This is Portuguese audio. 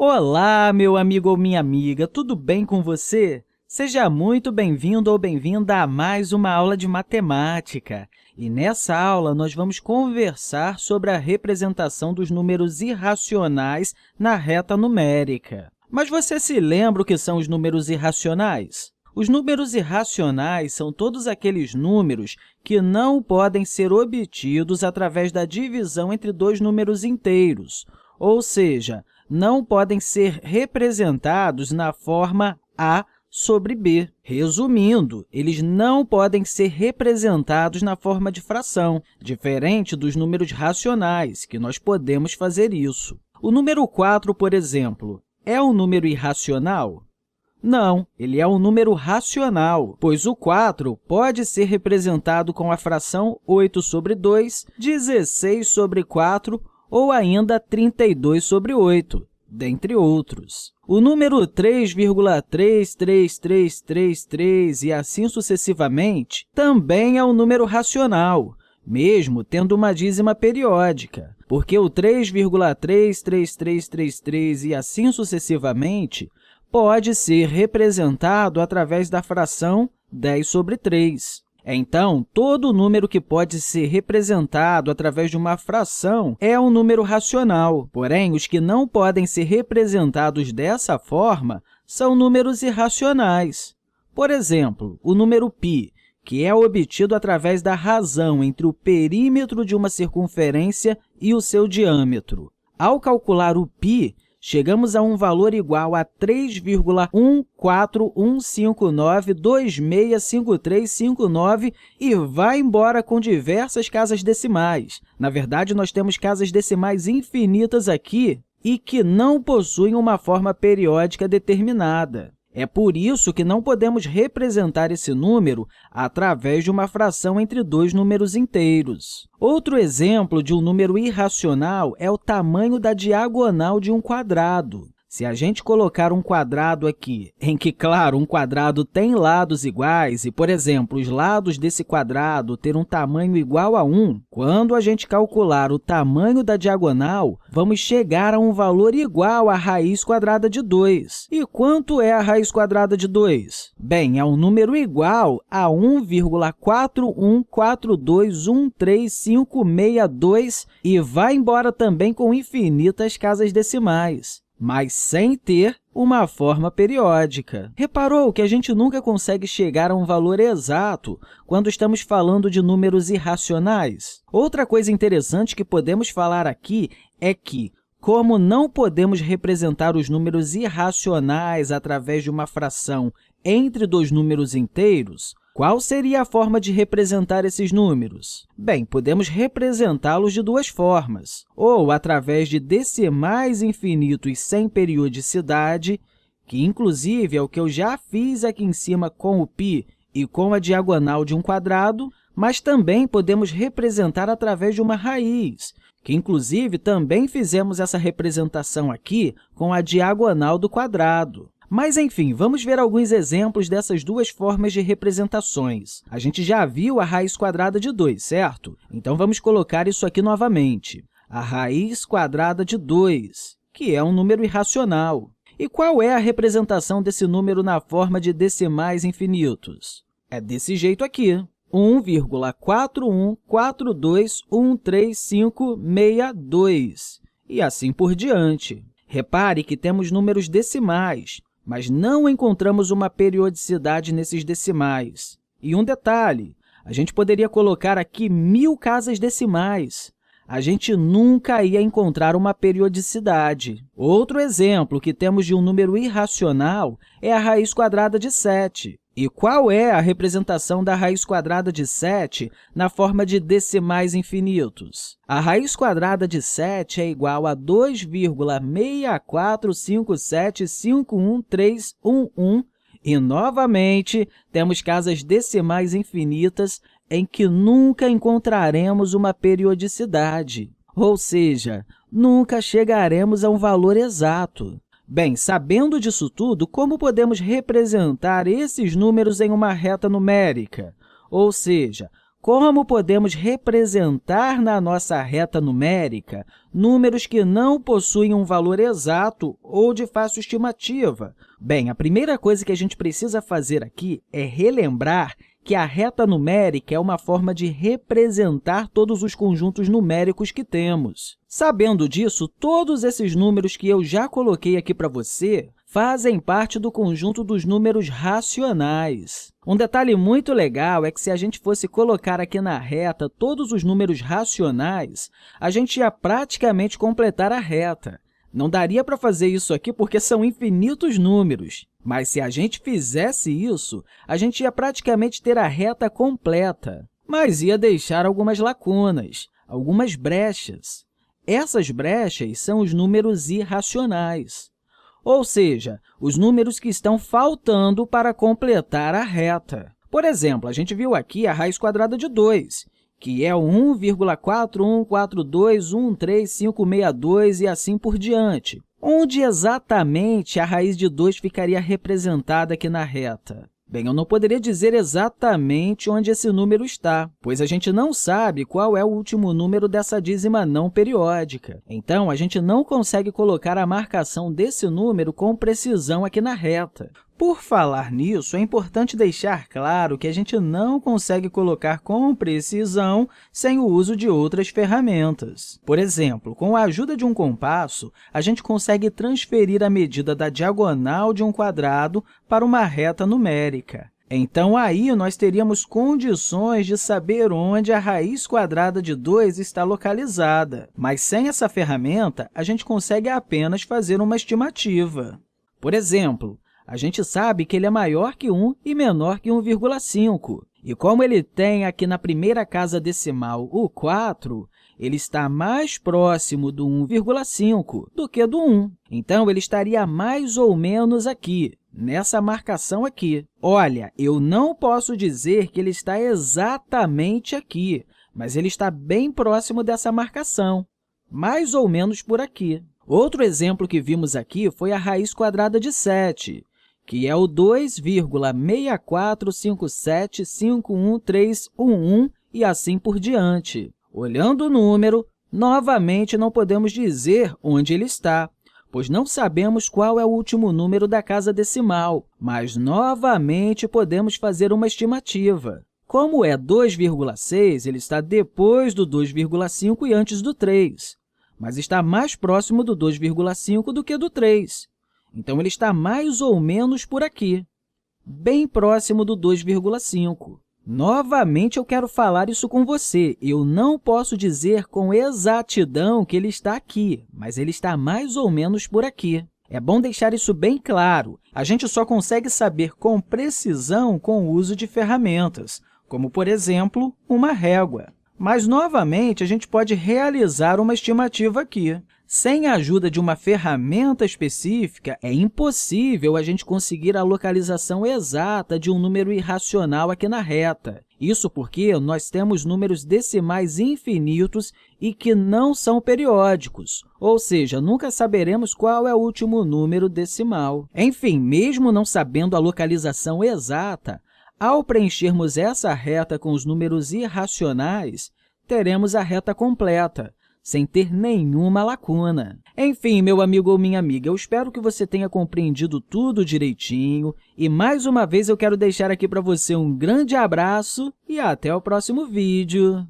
Olá, meu amigo ou minha amiga, tudo bem com você? Seja muito bem-vindo ou bem-vinda a mais uma aula de matemática. E nessa aula, nós vamos conversar sobre a representação dos números irracionais na reta numérica. Mas você se lembra o que são os números irracionais? Os números irracionais são todos aqueles números que não podem ser obtidos através da divisão entre dois números inteiros, ou seja, não podem ser representados na forma A sobre B. Resumindo, eles não podem ser representados na forma de fração, diferente dos números racionais, que nós podemos fazer isso. O número 4, por exemplo, é um número irracional? Não, ele é um número racional, pois o 4 pode ser representado com a fração 8 sobre 2, 16 sobre 4 ou ainda 32 sobre 8, dentre outros. O número 3,33333 e assim sucessivamente também é um número racional, mesmo tendo uma dízima periódica, porque o 3,33333 e assim sucessivamente pode ser representado através da fração 10 sobre 3. Então, todo número que pode ser representado através de uma fração é um número racional. Porém, os que não podem ser representados dessa forma são números irracionais. Por exemplo, o número π, que é obtido através da razão entre o perímetro de uma circunferência e o seu diâmetro. Ao calcular o π, chegamos a um valor igual a 3,14159265359 e vai embora com diversas casas decimais. Na verdade, nós temos casas decimais infinitas aqui e que não possuem uma forma periódica determinada. É por isso que não podemos representar esse número através de uma fração entre dois números inteiros. Outro exemplo de um número irracional é o tamanho da diagonal de um quadrado. Se a gente colocar um quadrado aqui, em que, claro, um quadrado tem lados iguais e, por exemplo, os lados desse quadrado ter um tamanho igual a 1, quando a gente calcular o tamanho da diagonal, vamos chegar a um valor igual à raiz quadrada de 2. E quanto é a raiz quadrada de 2? Bem, é um número igual a 1,414213562 e vai embora também com infinitas casas decimais, mas sem ter uma forma periódica. Reparou que a gente nunca consegue chegar a um valor exato quando estamos falando de números irracionais? Outra coisa interessante que podemos falar aqui é que, como não podemos representar os números irracionais através de uma fração entre dois números inteiros, qual seria a forma de representar esses números? Bem, podemos representá-los de duas formas, ou através de decimais infinitos sem periodicidade, que, inclusive, é o que eu já fiz aqui em cima com o π e com a diagonal de um quadrado, mas também podemos representar através de uma raiz, que, inclusive, também fizemos essa representação aqui com a diagonal do quadrado. Mas, enfim, vamos ver alguns exemplos dessas duas formas de representações. A gente já viu a raiz quadrada de 2, certo? Então, vamos colocar isso aqui novamente. A raiz quadrada de 2, que é um número irracional. E qual é a representação desse número na forma de decimais infinitos? É desse jeito aqui. 1,414213562 e assim por diante. Repare que temos números decimais, mas não encontramos uma periodicidade nesses decimais. E um detalhe, a gente poderia colocar aqui 1000 casas decimais. A gente nunca ia encontrar uma periodicidade. Outro exemplo que temos de um número irracional é a raiz quadrada de 7. E qual é a representação da raiz quadrada de 7 na forma de decimais infinitos? A raiz quadrada de 7 é igual a 2,645751311 e, novamente, temos casas decimais infinitas em que nunca encontraremos uma periodicidade, ou seja, nunca chegaremos a um valor exato. Bem, sabendo disso tudo, como podemos representar esses números em uma reta numérica? Ou seja, Como podemos representar na nossa reta numérica números que não possuem um valor exato ou de fácil estimativa? Bem, a primeira coisa que a gente precisa fazer aqui é relembrar que a reta numérica é uma forma de representar todos os conjuntos numéricos que temos. Sabendo disso, todos esses números que eu já coloquei aqui para você fazem parte do conjunto dos números racionais. Um detalhe muito legal é que se a gente fosse colocar aqui na reta todos os números racionais, a gente ia praticamente completar a reta. Não daria para fazer isso aqui porque são infinitos números, mas se a gente fizesse isso, a gente ia praticamente ter a reta completa, mas ia deixar algumas lacunas, algumas brechas. Essas brechas são os números irracionais, ou seja, os números que estão faltando para completar a reta. Por exemplo, a gente viu aqui a raiz quadrada de 2, que é o 1,414213562 e assim por diante. Onde exatamente a raiz de 2 ficaria representada aqui na reta? Bem, eu não poderia dizer exatamente onde esse número está, pois a gente não sabe qual é o último número dessa dízima não periódica. Então, a gente não consegue colocar a marcação desse número com precisão aqui na reta. Por falar nisso, é importante deixar claro que a gente não consegue colocar com precisão sem o uso de outras ferramentas. Por exemplo, com a ajuda de um compasso, a gente consegue transferir a medida da diagonal de um quadrado para uma reta numérica. Então, aí nós teríamos condições de saber onde a raiz quadrada de 2 está localizada. Mas sem essa ferramenta, a gente consegue apenas fazer uma estimativa. Por exemplo, a gente sabe que ele é maior que 1 e menor que 1,5. E como ele tem aqui na primeira casa decimal o 4, ele está mais próximo do 1,5 do que do 1. Então, ele estaria mais ou menos aqui, nessa marcação aqui. Olha, eu não posso dizer que ele está exatamente aqui, mas ele está bem próximo dessa marcação, mais ou menos por aqui. Outro exemplo que vimos aqui foi a raiz quadrada de 7, que é o 2,645751311 e assim por diante. Olhando o número, novamente não podemos dizer onde ele está, pois não sabemos qual é o último número da casa decimal, mas novamente podemos fazer uma estimativa. Como é 2,6, ele está depois do 2,5 e antes do 3, mas está mais próximo do 2,5 do que do 3. Então, ele está mais ou menos por aqui, bem próximo do 2,5. Novamente, eu quero falar isso com você. Eu não posso dizer com exatidão que ele está aqui, mas ele está mais ou menos por aqui. É bom deixar isso bem claro. A gente só consegue saber com precisão com o uso de ferramentas, como, por exemplo, uma régua. Mas, novamente, a gente pode realizar uma estimativa aqui. Sem a ajuda de uma ferramenta específica, é impossível a gente conseguir a localização exata de um número irracional aqui na reta. Isso porque nós temos números decimais infinitos e que não são periódicos, ou seja, nunca saberemos qual é o último número decimal. Enfim, mesmo não sabendo a localização exata, ao preenchermos essa reta com os números irracionais, teremos a reta completa, sem ter nenhuma lacuna. Enfim, meu amigo ou minha amiga, eu espero que você tenha compreendido tudo direitinho e, mais uma vez, eu quero deixar aqui para você um grande abraço e até o próximo vídeo!